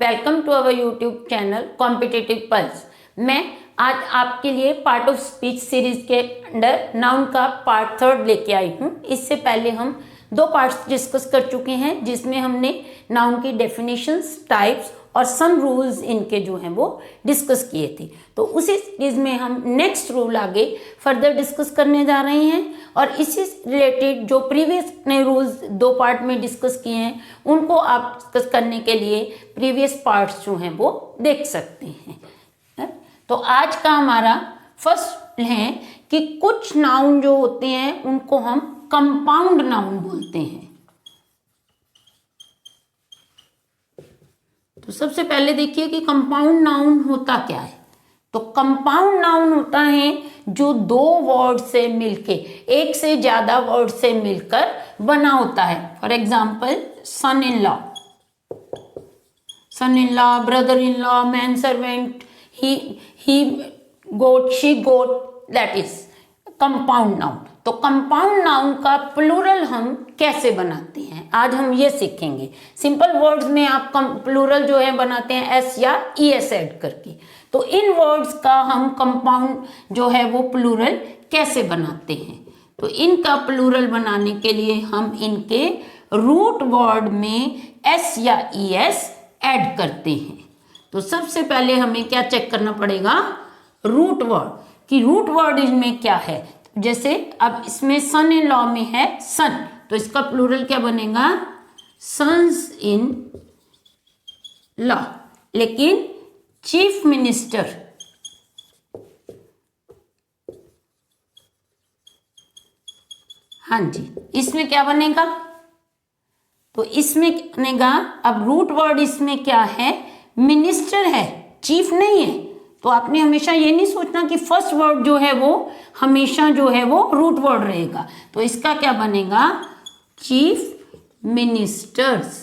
Welcome to our YouTube channel competitive pulse. मैं आज आपके लिए पार्ट ऑफ स्पीच सीरीज के अंडर नाउन का पार्ट 3 लेके आई हूँ। इससे पहले हम 2 पार्ट्स डिस्कस कर चुके हैं, जिसमें हमने नाउन की डेफिनेशंस, टाइप्स और सम रूल्स इनके जो हैं वो डिस्कस किए थे। तो उसी सीरीज में हम नेक्स्ट रूल आगे फर्दर डिस्कस करने जा रहे हैं और इसी रिलेटेड जो प्रीवियस ने रूल्स 2 पार्ट में डिस्कस किए हैं उनको आप डिस्कस करने के लिए प्रीवियस पार्ट्स जो हैं वो देख सकते हैं। तो आज का हमारा फर्स्ट है कि कुछ नाउन जो होते हैं उनको हम कंपाउंड नाउन बोलते हैं। तो सबसे पहले देखिए कि कंपाउंड नाउन होता क्या है। तो कंपाउंड नाउन होता है जो 2 वर्ड से मिलके, एक से ज्यादा वर्ड से मिलकर बना होता है। For example son in law, brother in law, man servant, he goat, she goat, that is compound noun. तो कंपाउंड नाउन का प्लूरल हम कैसे बनाते हैं आज हम ये सीखेंगे। सिंपल वर्ड्स में आप प्लूरल जो है बनाते हैं एस या ई एस ऐड करके। तो इन वर्ड्स का हम कंपाउंड जो है वो प्लूरल कैसे बनाते हैं। तो इनका प्लूरल बनाने के लिए हम इनके रूट वर्ड में एस या ई एस ऐड करते हैं। तो सबसे पहले हमें क्या चेक करना पड़ेगा, रूट वर्ड कि रूट वर्ड इसमें क्या है। जैसे अब इसमें सन इन लॉ में है सन, तो इसका प्लूरल क्या बनेगा, सन्स इन लॉ। लेकिन चीफ मिनिस्टर, हाँ जी, इसमें क्या बनेगा, तो इसमें बनेगा, अब रूट वर्ड इसमें क्या है, मिनिस्टर है, चीफ नहीं है। तो आपने हमेशा ये नहीं सोचना कि फर्स्ट वर्ड जो है वो हमेशा जो है वो रूट वर्ड रहेगा। तो इसका क्या बनेगा, चीफ मिनिस्टर्स,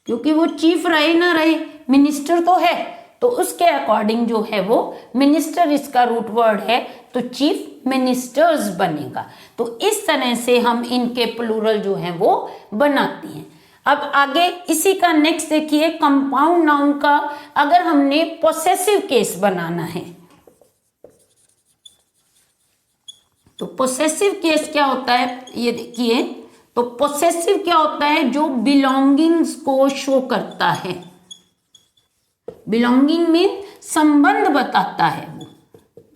क्योंकि वो चीफ रहे ना रहे, मिनिस्टर तो है, तो उसके अकॉर्डिंग जो है वो मिनिस्टर इसका रूट वर्ड है, तो चीफ मिनिस्टर्स बनेगा। तो इस तरह से हम इनके प्लूरल जो है वो बनाते हैं। अब आगे इसी का नेक्स्ट देखिए, कंपाउंड नाउन का अगर हमने पोसेसिव केस बनाना है, तो पोसेसिव केस क्या होता है ये देखिए। तो पोसेसिव क्या होता है, जो बिलोंगिंग्स को शो करता है। बिलोंगिंग में संबंध बताता है वो,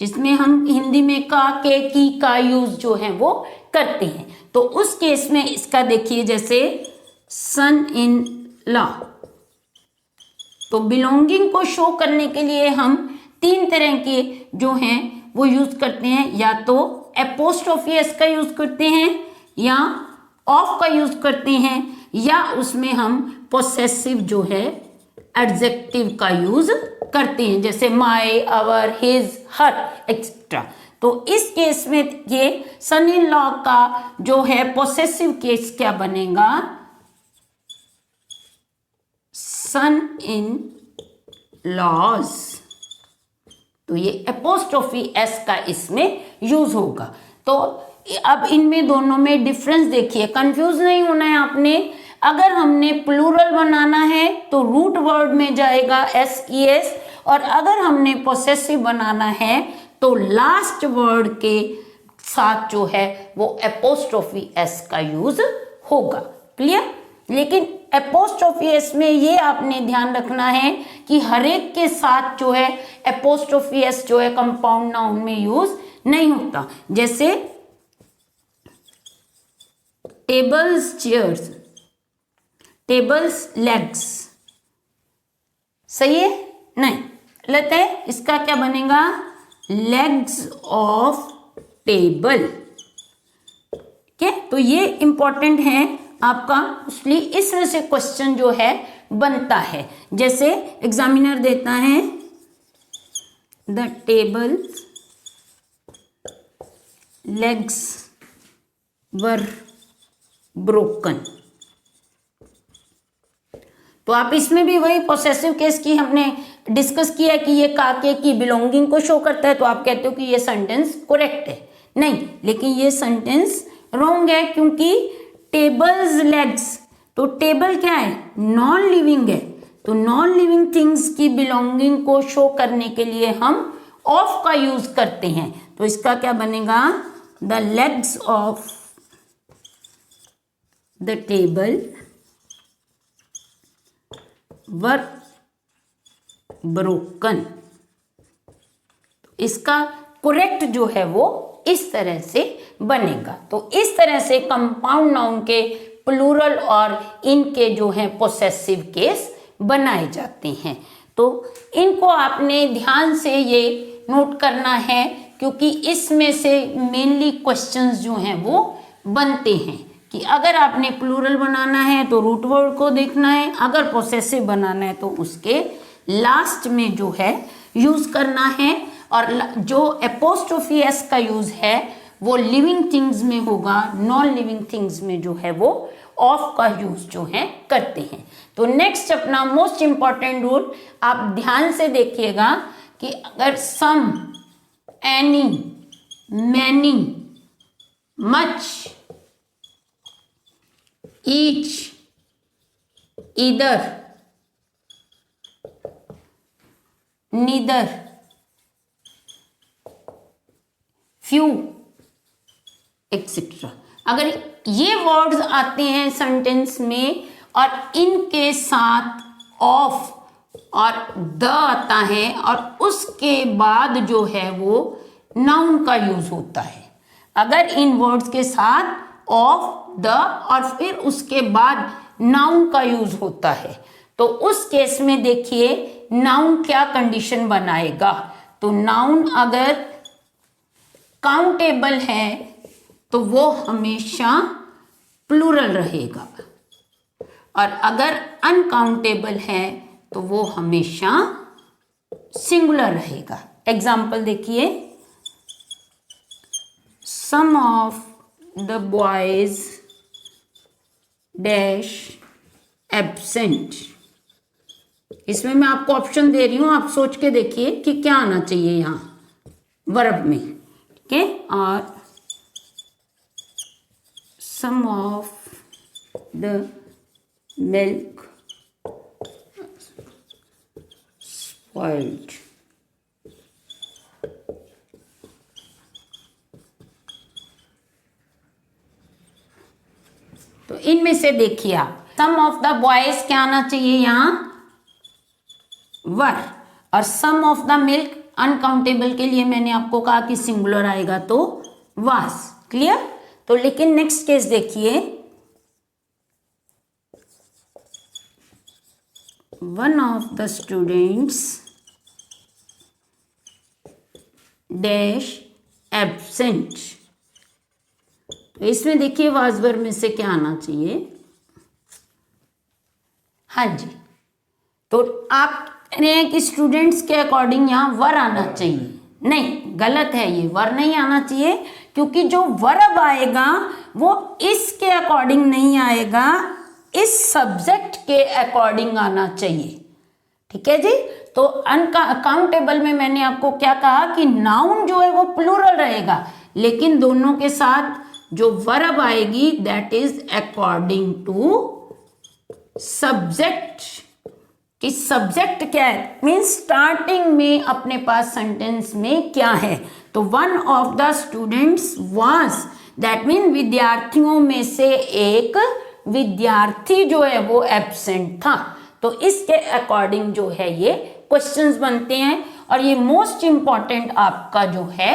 जिसमें हम हिंदी में का, के, की का यूज जो है वो करते हैं। तो उस केस में इसका देखिए, जैसे सन इन लॉ, तो बिलोंगिंग को शो करने के लिए हम 3 तरह के जो हैं वो यूज करते हैं। या तो एपोस्ट्रोफी एस का यूज करते हैं, या ऑफ का यूज करते हैं, या उसमें हम पोसेसिव जो है एडजेक्टिव का यूज करते हैं, जैसे my, our, his, her etcetera. तो इस केस में ये सन इन लॉ का जो है पोसेसिव केस क्या बनेगा, सन इन लॉज। तो ये एपोस्ट्रोफी एस का इसमें यूज होगा। तो अब इनमें दोनों में डिफरेंस देखिए, कंफ्यूज नहीं होना है आपने। अगर हमने प्लूरल बनाना है तो रूट वर्ड में जाएगा एस ई एस, और अगर हमने पोसेसिव बनाना है तो लास्ट वर्ड के साथ जो है वो एपोस्ट्रोफी एस का यूज होगा। क्लियर। लेकिन एपोस्ट्रोफी एस में ये आपने ध्यान रखना है कि हर एक के साथ जो है एपोस्ट्रोफी एस जो है कंपाउंड नाउन में यूज नहीं होता। जैसे टेबल्स चेयर्स, टेबल्स लेग्स, सही है, नहीं गलत है। इसका क्या बनेगा, लेग्स ऑफ टेबल। ठीक है, तो ये इंपॉर्टेंट है आपका, इसलिए इस तरह से क्वेश्चन जो है बनता है। जैसे एग्जामिनर देता है the table legs were broken. तो आप इसमें भी वही पोसेसिव केस की हमने डिस्कस किया कि ये काके की बिलोंगिंग को शो करता है, तो आप कहते हो कि ये सेंटेंस करेक्ट है। नहीं, लेकिन ये सेंटेंस रॉन्ग है, क्योंकि टेबल्स लेग्स, तो टेबल क्या है, नॉन लिविंग है, तो नॉन लिविंग थिंग्स की बिलोंगिंग को शो करने के लिए हम ऑफ का यूज करते हैं। तो इसका क्या बनेगा, the legs of the table were broken. इसका करेक्ट जो है वो इस तरह से बनेगा। तो इस तरह से कंपाउंड नाउन के प्लूरल और इनके जो है पोसेसिव केस बनाए जाते हैं। तो इनको आपने ध्यान से ये नोट करना है, क्योंकि इसमें से मेनली क्वेश्चंस जो हैं वो बनते हैं कि अगर आपने प्लूरल बनाना है तो रूट वर्ड को देखना है, अगर पोसेसिव बनाना है तो उसके लास्ट में जो है यूज करना है, और जो एपोस्ट्रोफी एस का यूज है वो लिविंग थिंग्स में होगा, नॉन लिविंग थिंग्स में जो है वो ऑफ का यूज जो है करते हैं। तो नेक्स्ट अपना मोस्ट इंपॉर्टेंट रूल आप ध्यान से देखिएगा कि अगर some, any, many, much, each, either, neither, few et cetera, अगर ये वर्ड्स आते हैं सेंटेंस में और इनके साथ ऑफ और द आता है और उसके बाद जो है वो नाउन का यूज होता है, अगर इन वर्ड्स के साथ ऑफ, द और फिर उसके बाद नाउन का यूज होता है, तो उस केस में देखिए नाउन क्या कंडीशन बनाएगा। तो नाउन अगर काउंटेबल है तो वो हमेशा प्लूरल रहेगा, और अगर अनकाउंटेबल है तो वो हमेशा सिंगुलर रहेगा। एग्जाम्पल देखिए, some of the boys dash absent. इसमें मैं आपको ऑप्शन दे रही हूं, आप सोच के देखिए कि क्या आना चाहिए यहां वर्ब में, ठीक है। और सम ऑफ द मिल्क स्पॉइल्ड। तो इनमें से देखिए आप, सम ऑफ द बॉयज क्या आना चाहिए यहां, वर, और सम ऑफ द मिल्क अनकाउंटेबल के लिए मैंने आपको कहा कि सिंगुलर आएगा तो वाज। क्लियर। तो लेकिन नेक्स्ट केस देखिए, one of the students dash absent. तो इसमें देखिए वाज वर्ब में से क्या आना चाहिए, हाँ जी, तो आप कह रहे हैं कि स्टूडेंट्स के अकॉर्डिंग यहां वर आना चाहिए, नहीं, गलत है, ये वर नहीं आना चाहिए, क्योंकि जो वर्ब आएगा वो इसके अकॉर्डिंग नहीं आएगा, इस सब्जेक्ट के अकॉर्डिंग आना चाहिए, ठीक है जी। तो अनकाउंटेबल में मैंने आपको क्या कहा कि नाउन जो है वो प्लूरल रहेगा, लेकिन दोनों के साथ जो वर्ब आएगी that is according to subject. कि सब्जेक्ट क्या है, मीन्स स्टार्टिंग में अपने पास सेंटेंस में क्या है। तो one of the students was, that mean विद्यार्थियों में से एक विद्यार्थी जो है वो एब्सेंट था। तो इसके अकॉर्डिंग जो है ये क्वेश्चंस बनते हैं, और ये मोस्ट इंपॉर्टेंट आपका जो है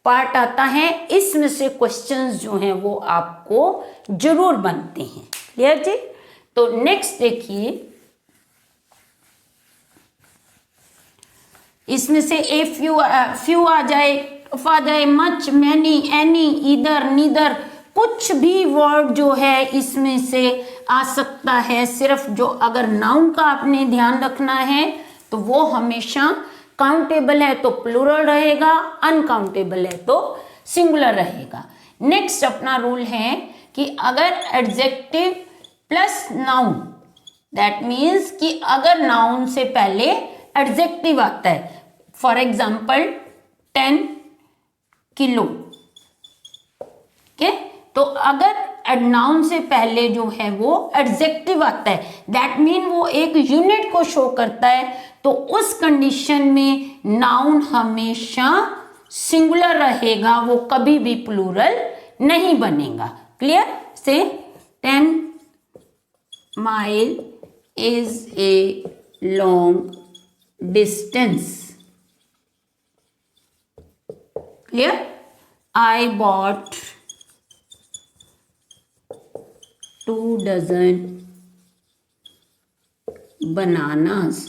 पार्ट आता है, इसमें से क्वेश्चंस जो हैं वो आपको जरूर बनते हैं। क्लियर जी। तो नेक्स्ट देखिए, इसमें से ए फ्यू आ जाए, आ जाए, much, many, any, either, neither, कुछ भी वर्ड जो है इसमें से आ सकता है। सिर्फ जो अगर नाउन का आपने ध्यान रखना है तो वो हमेशा काउंटेबल है तो प्लूरल रहेगा, अनकाउंटेबल है तो सिंगुलर रहेगा। नेक्स्ट अपना रूल है कि अगर adjective plus noun, that means कि अगर नाउन से पहले एडजेक्टिव आता है, फॉर एग्जाम्पल 10 किलो, ठीक है, तो अगर नाउन से पहले जो है वो एडजेक्टिव आता है, दैट मीन वो एक यूनिट को शो करता है, तो उस कंडीशन में नाउन हमेशा सिंगुलर रहेगा, वो कभी भी प्लूरल नहीं बनेगा। क्लियर? से 10 mile is a long distance. Clear? I bought 2 dozen bananas।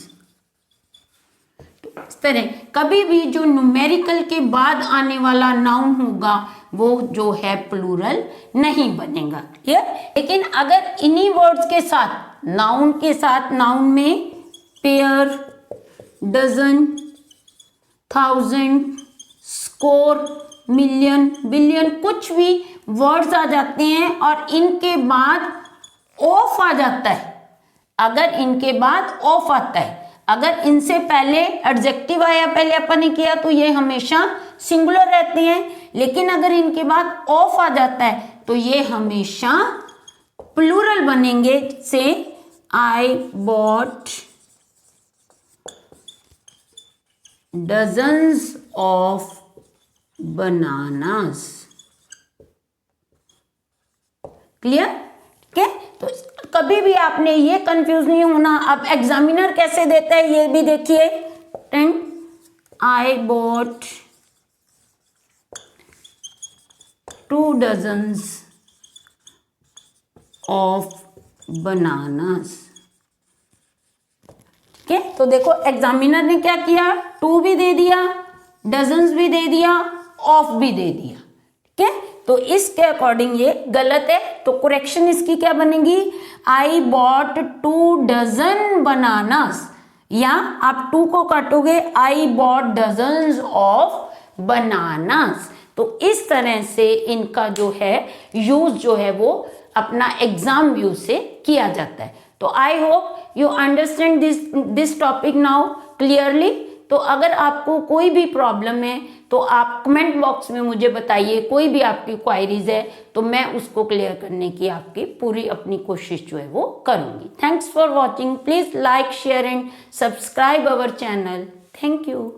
तो इस तरह कभी भी जो न्यूमेरिकल के बाद आने वाला नाउन होगा वो जो है प्लूरल नहीं बनेगा। क्लियर? लेकिन अगर इन्हीं वर्ड्स के साथ नाउन के साथ, नाउन में pair, dozen, 1000, score, million, billion, कुछ भी वर्ड्स आ जाते हैं और इनके बाद ऑफ आ जाता है, अगर इनके बाद ऑफ आता है, अगर इनसे पहले एडजेक्टिव आया, पहले अपन ने किया, तो ये हमेशा सिंगुलर रहते हैं, लेकिन अगर इनके बाद ऑफ आ जाता है तो ये हमेशा प्लूरल बनेंगे। से आई bought dozens of bananas. Clear? ठीक है? तो कभी भी आपने ये कंफ्यूज नहीं होना। अब एग्जामिनर कैसे देता है ये भी देखिए। I bought 2 dozens of bananas. ठीक है? तो देखो एग्जामिनर ने क्या किया, 2 भी दे दिया, डजन्स भी दे दिया, ऑफ भी दे दिया। ठीक है? तो इसके अकॉर्डिंग ये गलत है, तो करेक्शन इसकी क्या बनेगी, आई बॉट 2 डजन बनानास, या आप 2 को काटोगे, I bought dozens of bananas. तो इस तरह से इनका जो है यूज जो है वो अपना एग्जाम यूज से किया जाता है। तो I hope you understand this topic now clearly. तो अगर आपको कोई भी प्रॉब्लम है तो आप कमेंट बॉक्स में मुझे बताइए, कोई भी आपकी क्वायरीज है तो मैं उसको क्लियर करने की आपकी पूरी अपनी कोशिश जो है वो करूंगी। Thanks for watching. Please like, share and subscribe our channel. Thank you.